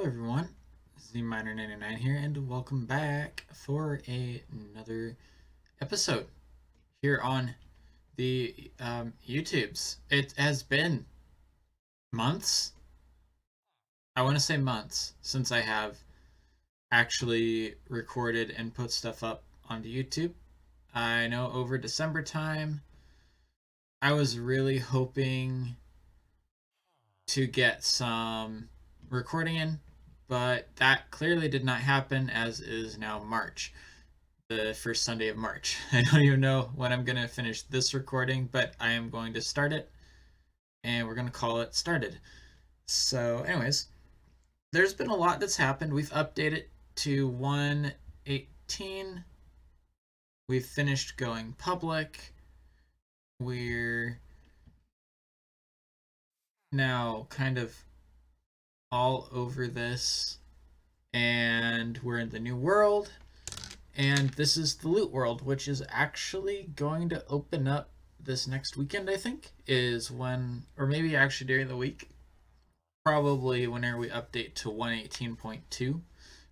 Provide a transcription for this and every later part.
everyone, Z-Miner99 here, and welcome back for another episode here on the YouTubes. It has been months, I want to say months, since I have actually recorded and put stuff up onto YouTube. I know over December time, I was really hoping to get some recording in, but that clearly did not happen as is now March, the first Sunday of March. I don't even know when I'm going to finish this recording, but I am going to start it and we're going to call it started. So, anyways, there's been a lot that's happened. We've updated to 1.18. We've finished going public. We're now kind of all over this, and we're in the new world. And this is the loot world, which is actually going to open up this next weekend, I think, is when, or maybe actually during the week, probably whenever we update to 118.2,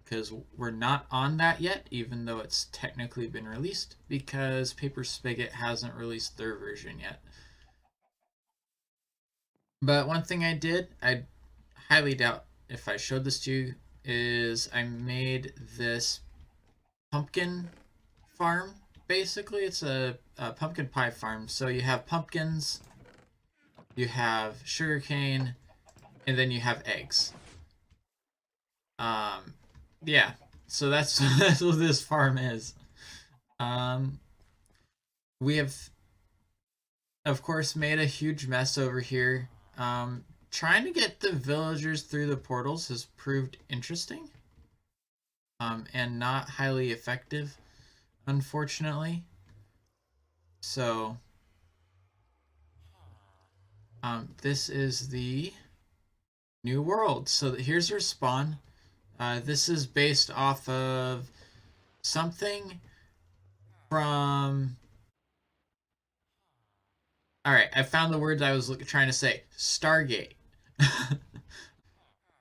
because we're not on that yet, even though it's technically been released, because Paper Spigot hasn't released their version yet. But one thing I highly doubt if I showed this to you, is I made this pumpkin farm. Basically, it's a pumpkin pie farm. So you have pumpkins, you have sugarcane, and then you have eggs. Um, yeah. So that's that's what this farm is. Um, we have, of course, made a huge mess over here. Trying to get the villagers through the portals has proved interesting, and not highly effective, unfortunately. So, this is the new world. So here's your spawn. This is based off of something from. All right, I found the words I was trying to say. Stargate.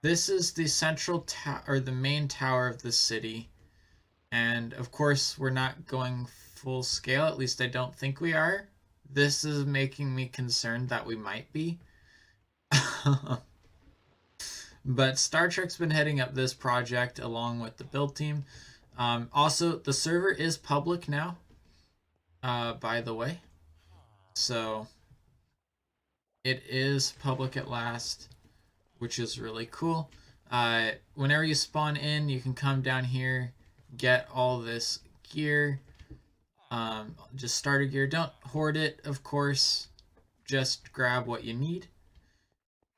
This is the central tower, or the main tower of the city, and of course we're not going full scale. At least I don't think we are. This is making me concerned that we might be. But Star Trek's been heading up this project along with the build team. Also, the server is public now, by the way. So it is public at last, which is really cool. Whenever you spawn in, you can come down here, get all this gear. Just starter gear. Don't hoard it, of course. Just grab what you need.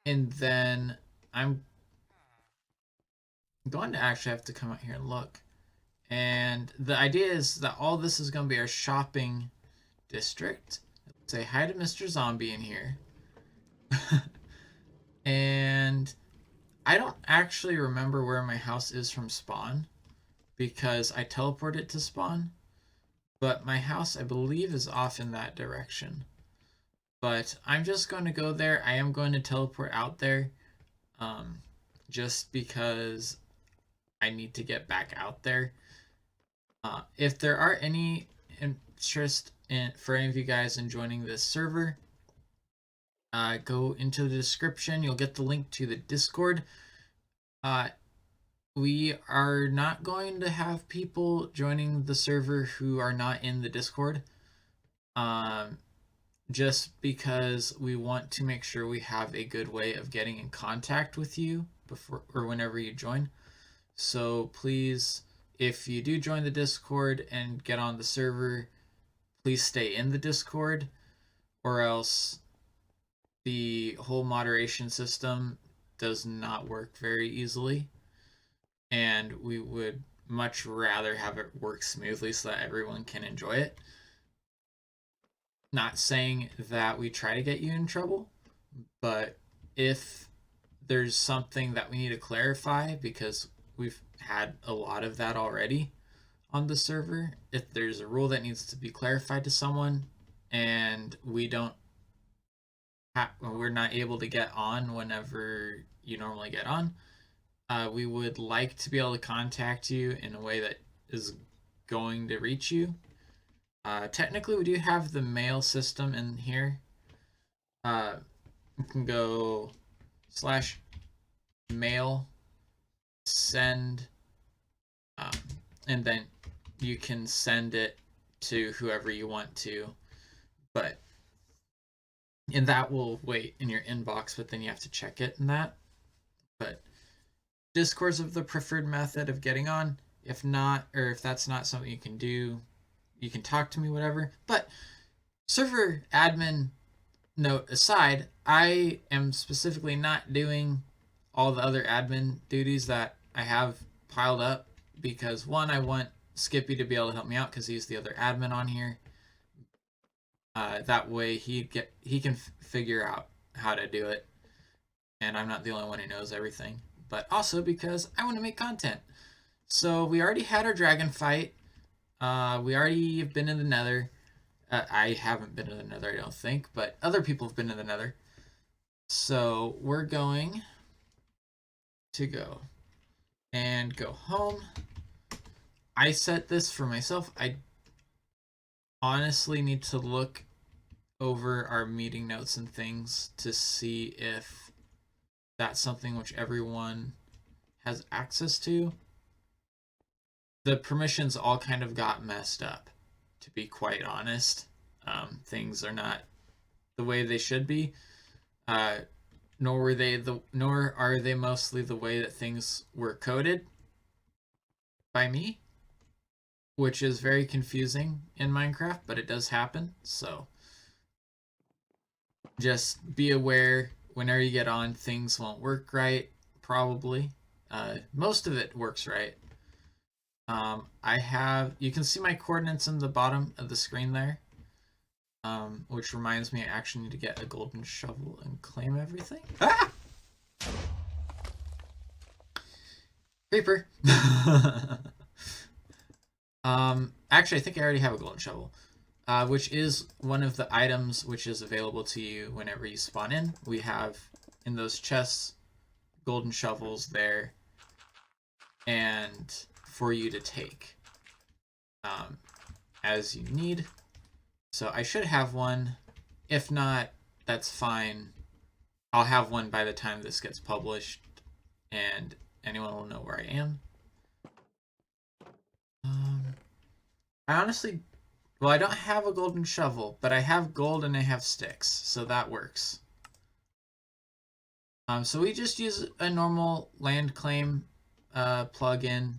And then I'm going to actually have to come out here and look. And the idea is that all this is going to be our shopping district. Say hi to Mr. Zombie in here. And I don't actually remember where my house is from spawn, because I teleported to spawn. But my house, I believe, is off in that direction. But I'm just going to go there. I am going to teleport out there, just because I need to get back out there. If there are any interest for any of you guys in joining this server, go into the description. You'll get the link to the Discord. We are not going to have people joining the server who are not in the Discord, just because we want to make sure we have a good way of getting in contact with you before or whenever you join. So please, if you do join the Discord and get on the server, please stay in the Discord, or else the whole moderation system does not work very easily. And we would much rather have it work smoothly so that everyone can enjoy it. Not saying that we try to get you in trouble, but if there's something that we need to clarify, because we've had a lot of that already on the server, if there's a rule that needs to be clarified to someone and we're not able to get on whenever you normally get on, We would like to be able to contact you in a way that is going to reach you. Technically, we do have the mail system in here. You can go slash mail send, um, and then you can send it to whoever you want to. But and that will wait in your inbox, but then you have to check it in that. But Discord's of the preferred method of getting on. If not, or if that's not something you can do, you can talk to me, whatever. But server admin note aside, I am specifically not doing all the other admin duties that I have piled up because one, I want Skippy to be able to help me out because he's the other admin on here. That way he can figure out how to do it, and I'm not the only one who knows everything. But also because I want to make content. So we already had our dragon fight. We already have been in the Nether. I haven't been in the Nether, I don't think, but other people have been in the Nether. So we're going to go and go home. I set this for myself. I honestly need to look over our meeting notes and things to see if that's something which everyone has access to. The permissions all kind of got messed up, to be quite honest. Things are not the way they should be. Nor are they mostly the way that things were coded by me, which is very confusing in Minecraft, but it does happen. So just be aware whenever you get on, things won't work right, probably. Most of it works right. You can see my coordinates in the bottom of the screen there, which reminds me I actually need to get a golden shovel and claim everything. Ah! Creeper. Actually, I think I already have a golden shovel, which is one of the items which is available to you whenever you spawn in. We have in those chests golden shovels there, and for you to take as you need. So I should have one. If not, that's fine. I'll have one by the time this gets published, and anyone will know where I am. I honestly, well, I don't have a golden shovel, but I have gold and I have sticks, so that works. So we just use a normal land claim plugin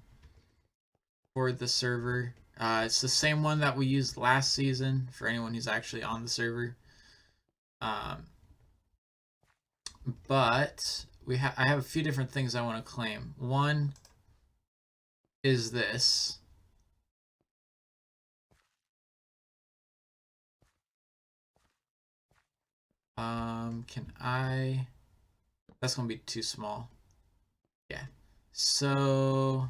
for the server. It's the same one that we used last season for anyone who's actually on the server. But I have a few different things I want to claim. One is this. Can I? That's gonna be too small. Yeah. So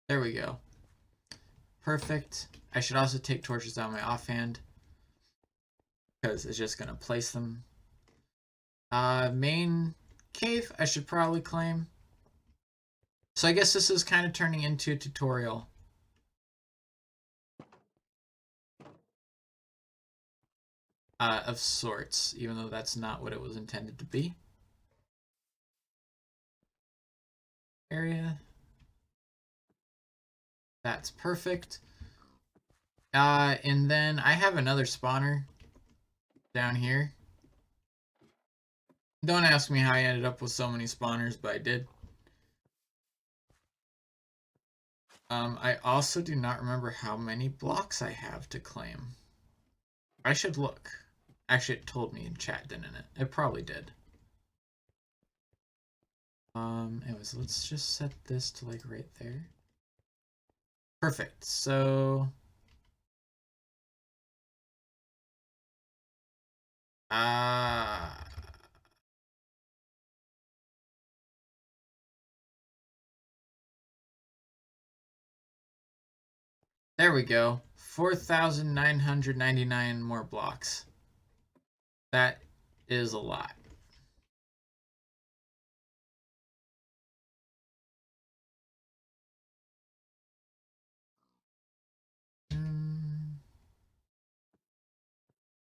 there we go. Perfect. I should also take torches out of my offhand because it's just gonna place them. Main cave I should probably claim. So I guess this is kind of turning into a tutorial. Of sorts, even though that's not what it was intended to be. Area. That's perfect. And then I have another spawner down here. Don't ask me how I ended up with so many spawners, but I did. I also do not remember how many blocks I have to claim. I should look. Actually, it told me in chat, didn't it? It probably did. Anyways, let's just set this to like right there. Perfect. So there we go. 4,999 more blocks. That is a lot.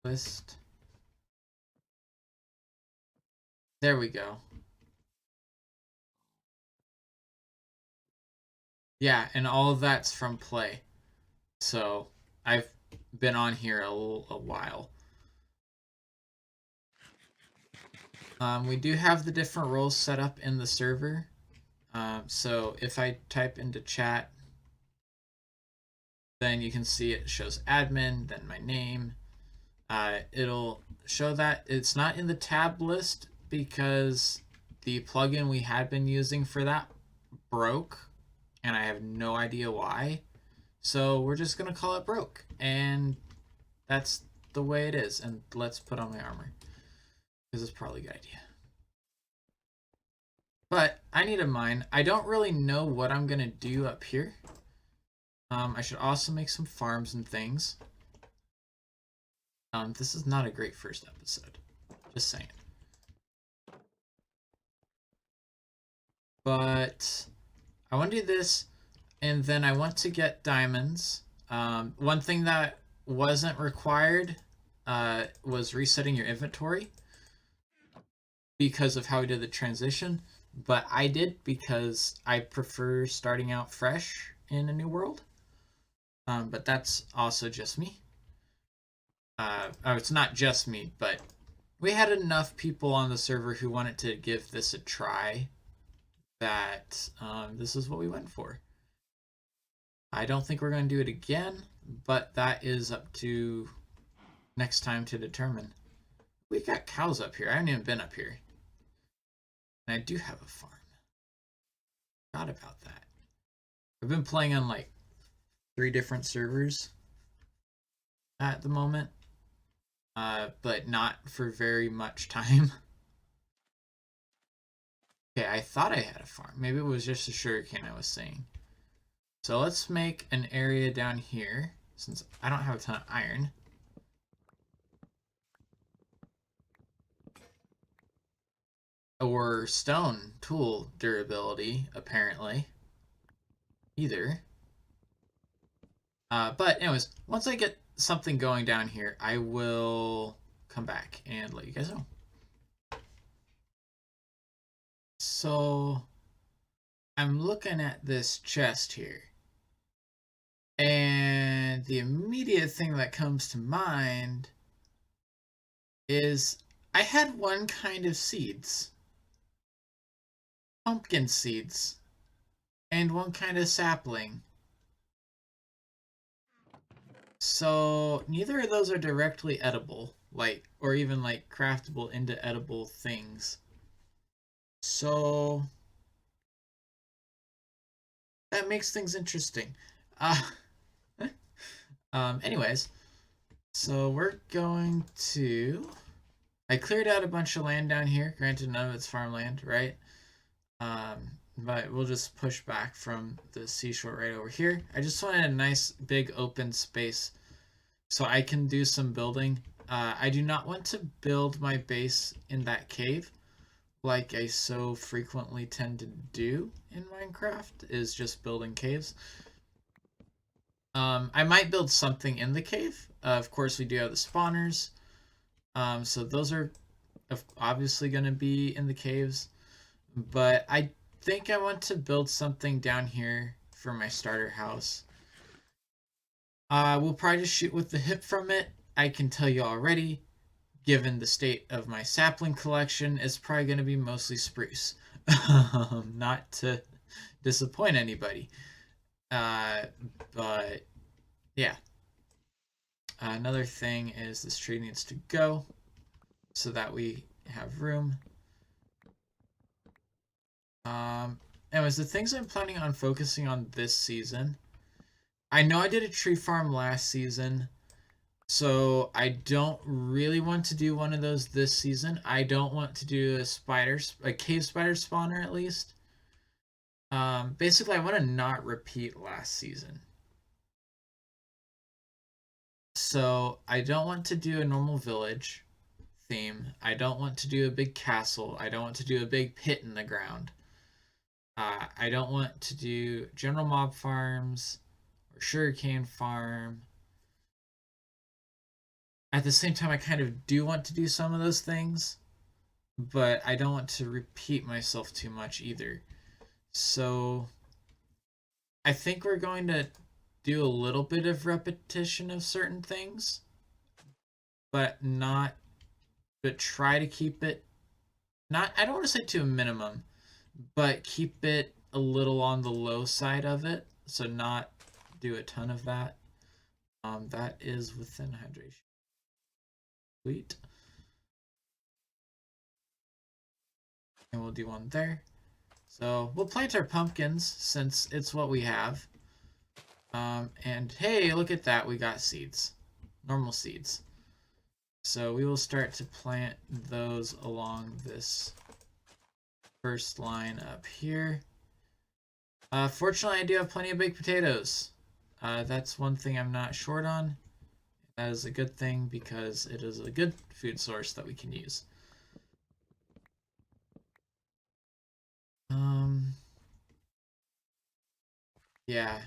List. There we go. Yeah, and all of that's from play. So I've been on here a while. We do have the different roles set up in the server. So if I type into chat, then you can see it shows admin, then my name. It'll show that it's not in the tab list because the plugin we had been using for that broke, and I have no idea why. So we're just gonna call it broke, and that's the way it is. And let's put on my armor because it's probably a good idea. But I need a mine. I don't really know what I'm gonna do up here. I should also make some farms and things. This is not a great first episode. Just saying. But I want to do this, and then I want to get diamonds. One thing that wasn't required was resetting your inventory because of how we did the transition. But I did because I prefer starting out fresh in a new world. But that's also just me. It's not just me, but we had enough people on the server who wanted to give this a try that this is what we went for. I don't think we're going to do it again, but that is up to next time to determine. We've got cows up here. I haven't even been up here. And I do have a farm. Forgot about that. I've been playing on like 3 different servers at the moment, but not for very much time. Okay, I thought I had a farm. Maybe it was just a sugarcane I was saying. So let's make an area down here, since I don't have a ton of iron. Or stone tool durability, apparently. Either. But anyways, once I get something going down here, I will come back and let you guys know. So I'm looking at this chest here. And the immediate thing that comes to mind is I had one kind of seeds. Pumpkin seeds. And one kind of sapling. So neither of those are directly edible, like, or even like craftable into edible things. So that makes things interesting. Anyways, so we're going to. I cleared out a bunch of land down here. Granted, none of it's farmland, right? But we'll just push back from the seashore right over here. I just wanted a nice big open space so I can do some building. I do not want to build my base in that cave like I so frequently tend to do in Minecraft, is just building caves. I might build something in the cave. Of course, we do have the spawners. So those are obviously going to be in the caves. But I think I want to build something down here for my starter house. We'll probably just shoot with the hip from it. I can tell you already, given the state of my sapling collection, it's probably going to be mostly spruce. Not to disappoint anybody. But yeah. Another thing is this tree needs to go so that we have room. Anyways, the things I'm planning on focusing on this season. I know I did a tree farm last season, so I don't really want to do one of those this season. I don't want to do a cave spider spawner at least. Basically, I want to not repeat last season. So I don't want to do a normal village theme. I don't want to do a big castle. I don't want to do a big pit in the ground. I don't want to do general mob farms or sugarcane farm. At the same time, I kind of do want to do some of those things, but I don't want to repeat myself too much either. So I think we're going to do a little bit of repetition of certain things, but not, but try to keep it not, I don't want to say to a minimum, but keep it a little on the low side of it. So not do a ton of that. That is within hydration. Sweet. And we'll do one there. So we'll plant our pumpkins since it's what we have. And hey, look at that. We got seeds. Normal seeds. So we will start to plant those along this first line up here. Fortunately, I do have plenty of baked potatoes. That's one thing I'm not short on. That is a good thing because it is a good food source that we can use. Yeah.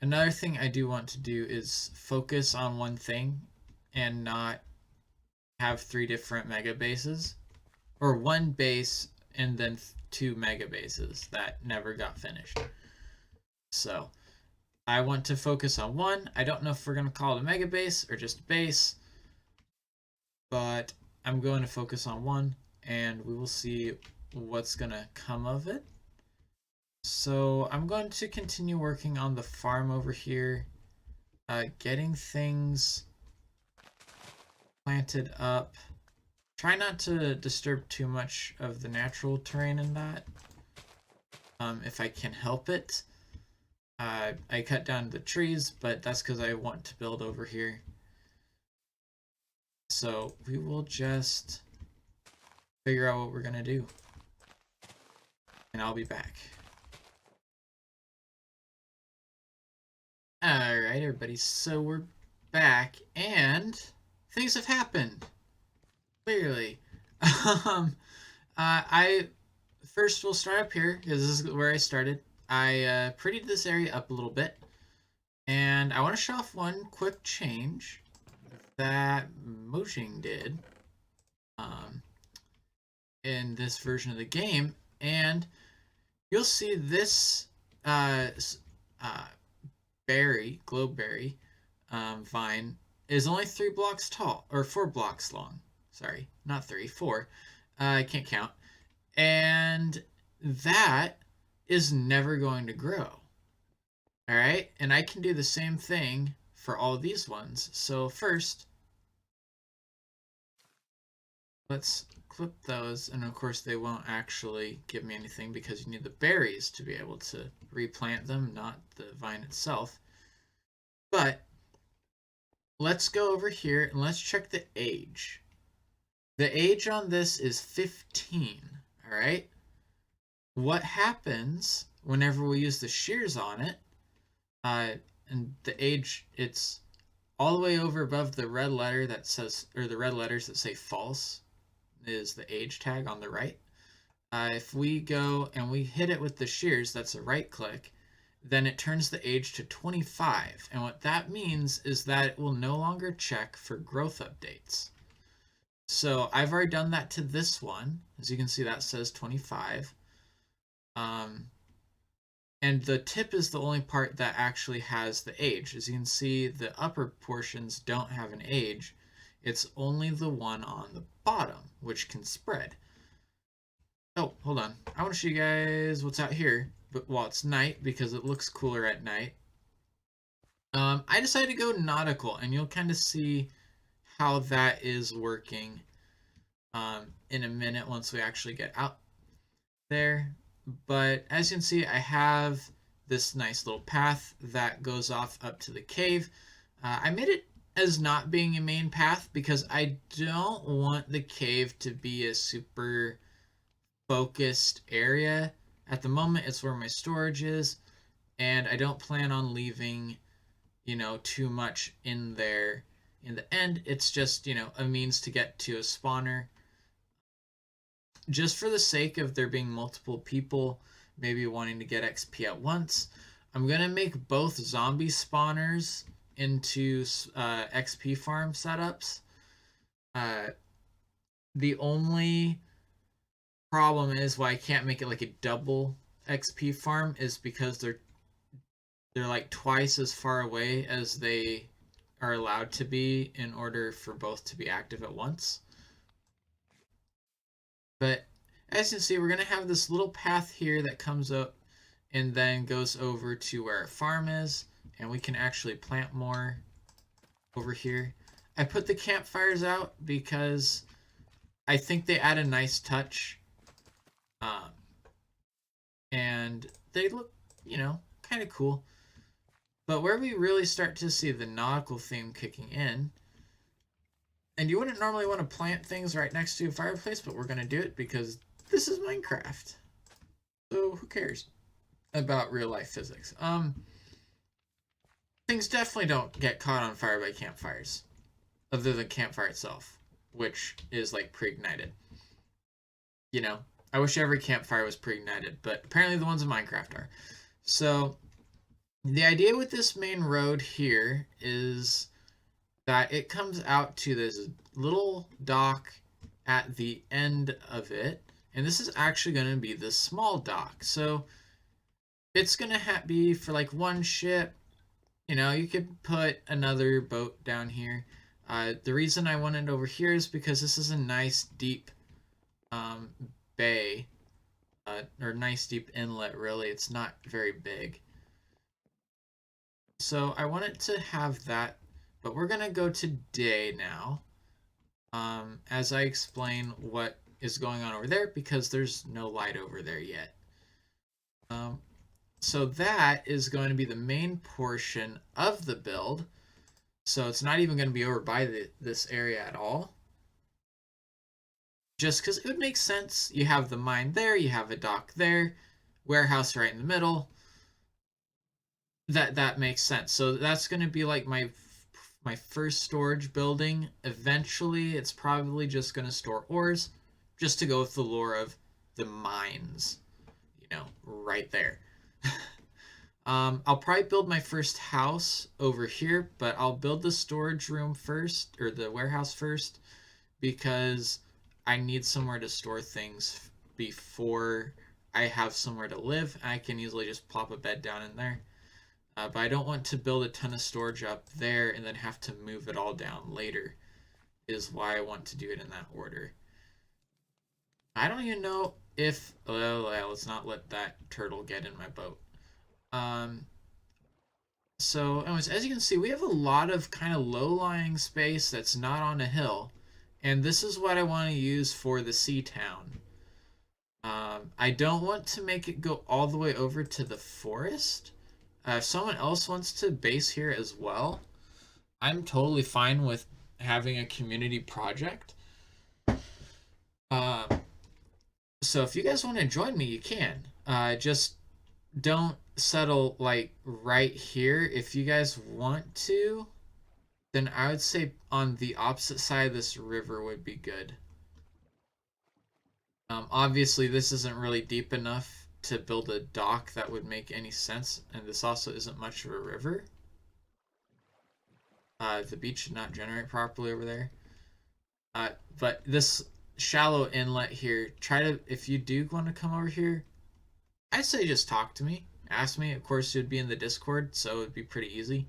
Another thing I do want to do is focus on one thing and not have 3 different mega bases. Or one base and then 2 mega bases that never got finished. So I want to focus on one. I don't know if we're going to call it a mega base or just a base, but I'm going to focus on one and we will see what's going to come of it. So I'm going to continue working on the farm over here, getting things planted up. Try not to disturb too much of the natural terrain in that, if I can help it. I cut down the trees, but that's because I want to build over here. So we will just figure out what we're going to do. And I'll be back. Alright, everybody, so we're back, and things have happened. Clearly. I first will start up here, because this is where I started. I prettied this area up a little bit, and I want to show off one quick change that Mojang did in this version of the game, and you'll see this berry, globeberry vine is only 3 blocks tall, or 4 blocks long. Sorry, not 3, 4. I can't count. And that is never going to grow. All right, and I can do the same thing for all these ones. So first, let's clip those, and of course they won't actually give me anything because you need the berries to be able to replant them, not the vine itself. But let's go over here and let's check the age. The age on this is 15, all right? What happens whenever we use the shears on it, and the age, it's all the way over above the red letter that says, or the red letters that say false, is the age tag on the right. If we go and we hit it with the shears, that's a right click, then it turns the age to 25. And what that means is that it will no longer check for growth updates. So I've already done that to this one. As you can see, that says 25. And the tip is the only part that actually has the age. As you can see, the upper portions don't have an age. It's only the one on the bottom, which can spread. Oh, hold on. I want to show you guys what's out here. But while it's night, because it looks cooler at night. I decided to go nautical, and you'll kind of see how that is working in a minute once we actually get out there. But as you can see, I have this nice little path that goes off up to the cave. I made it as not being a main path because I don't want the cave to be a super focused area. At the moment, it's where my storage is, and I don't plan on leaving, too much in there In the end, it's just, a means to get to a spawner. Just for the sake of there being multiple people maybe wanting to get XP at once, I'm going to make both zombie spawners into XP farm setups. Uh, the only problem is why I can't make it like a double XP farm is because they're like twice as far away as they are allowed to be in order for both to be active at once. But as you can see, we're going to have this little path here that comes up and then goes over to where our farm is, and we can actually plant more over here. I put the campfires out because I think they add a nice touch, um, and they look, kind of cool. But where we really start to see the nautical theme kicking in, and you wouldn't normally want to plant things right next to a fireplace, but we're going to do it because this is Minecraft. So who cares about real life physics? Things definitely don't get caught on fire by campfires, other than campfire itself, which is like pre-ignited. I wish every campfire was pre-ignited, but apparently the ones in Minecraft are. So the idea with this main road here is that it comes out to this little dock at the end of it, and this is actually going to be the small dock. So it's going to be for like one ship. You could put another boat down here. The reason I want it over here is because this is a nice deep bay, or nice deep inlet, really. It's not very big. So I want it to have that, but we're going to go to day now, as I explain what is going on over there, because there's no light over there yet. So that is going to be the main portion of the build. So it's not even going to be over by this area at all. Just because it would make sense. You have the mine there, you have a dock there, warehouse right in the middle. That makes sense. So that's going to be like my first storage building. Eventually, it's probably just going to store ores, just to go with the lore of the mines, right there. I'll probably build my first house over here, but I'll build the storage room first, or the warehouse first, because I need somewhere to store things before I have somewhere to live. I can easily just plop a bed down in there. But I don't want to build a ton of storage up there and then have to move it all down later, is why I want to do it in that order. I don't even know if... Well, let's not let that turtle get in my boat. So anyways, as you can see, we have a lot of kind of low-lying space that's not on a hill. And this is what I want to use for the sea town. I don't want to make it go all the way over to the forest. If someone else wants to base here as well, I'm totally fine with having a community project. So if you guys want to join me, you can. Just don't settle like right here. If you guys want to, then I would say on the opposite side of this river would be good. Obviously, this isn't really deep enough to build a dock that would make any sense, and this also isn't much of a river. The beach should not generate properly over there. But this shallow inlet here, if you do want to come over here, I'd say just talk to me, ask me. Of course, it would be in the Discord, so it would be pretty easy.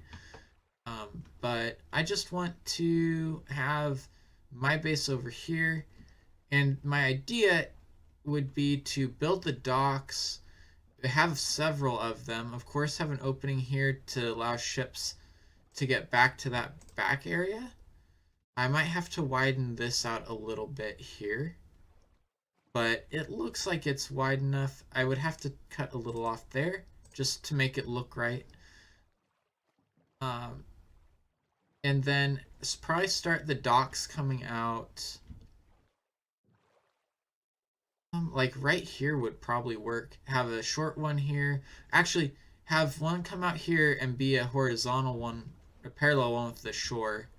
But I just want to have my base over here, and my idea would be to build the docks, have several of them, of course have an opening here to allow ships to get back to that back area. I might have to widen this out a little bit here, but it looks like it's wide enough. I would have to cut a little off there just to make it look right. And then probably start the docks coming out. Like right here would probably work. Have a short one here. Actually, have one come out here and be a horizontal one, a parallel one with the shore.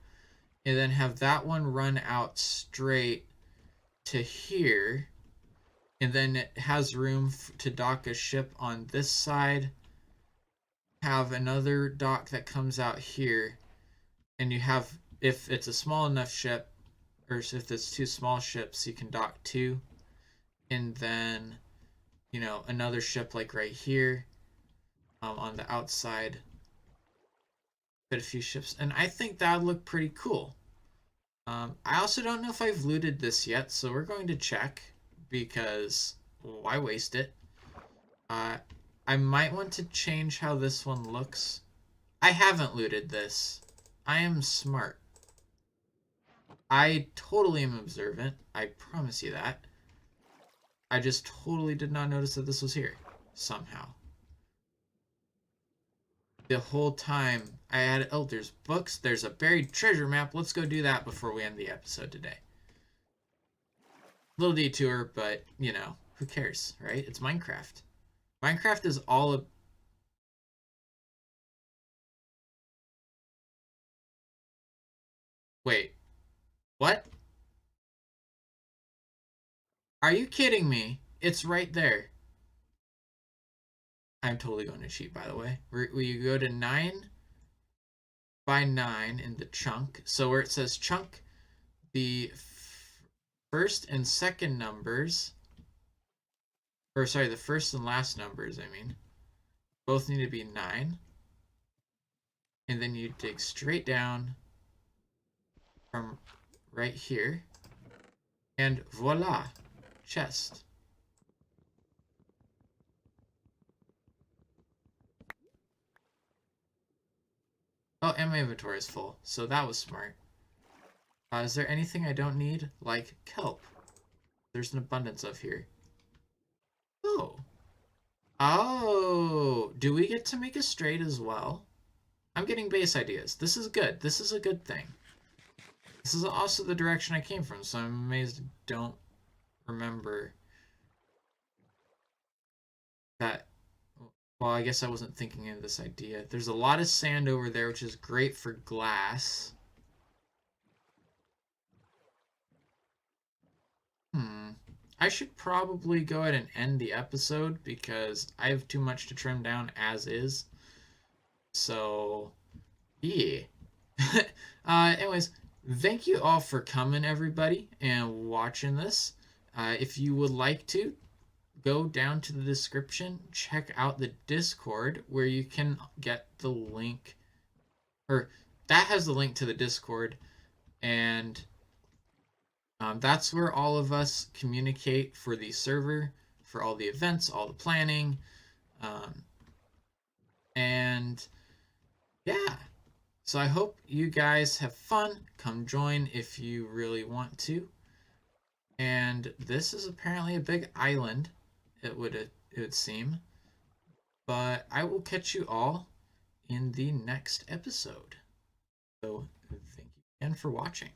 and then have that one run out straight to here, and then it has room to dock a ship on this side. Have another dock that comes out here, and you have, if it's a small enough ship, or if it's two small ships, you can dock two, and then another ship like right here, on the outside. Fit a few ships, and I think that would look pretty cool. I also don't know if I've looted this yet, so we're going to check because why waste it? Uh, I might want to change how this one looks. I haven't looted this. I am smart. I totally am observant. I promise you that. I just totally did not notice that this was here somehow. The whole time I had, oh, there's books, there's a buried treasure map. Let's go do that before we end the episode today. Little detour, but who cares, right? It's Minecraft. Minecraft is all of. Wait, what? Are you kidding me? It's right there. I'm totally going to cheat, by the way. We go to 9 by 9 in the chunk. So where it says chunk, the first and second numbers, or sorry, the first and last numbers, I mean, both need to be 9. And then you dig straight down from right here. And voila, chest. Oh, and my inventory is full, so that was smart. Is there anything I don't need? Like kelp. There's an abundance of here. Oh. Oh, do we get to make a straight as well? I'm getting base ideas. This is good. This is a good thing. This is also the direction I came from, so I'm amazed I don't remember that. Well, I guess I wasn't thinking of this idea. There's a lot of sand over there, which is great for glass. I should probably go ahead and end the episode because I have too much to trim down as is. So, yeah. Anyways, thank you all for coming, everybody, and watching this. If you would like to, go down to the description, check out the Discord where you can get the link, or that has the link to the Discord, and that's where all of us communicate for the server, for all the events, all the planning, um, and yeah. So I hope you guys have fun. Come join if you really want to. And this is apparently a big island, it would seem. But I will catch you all in the next episode. So thank you again for watching.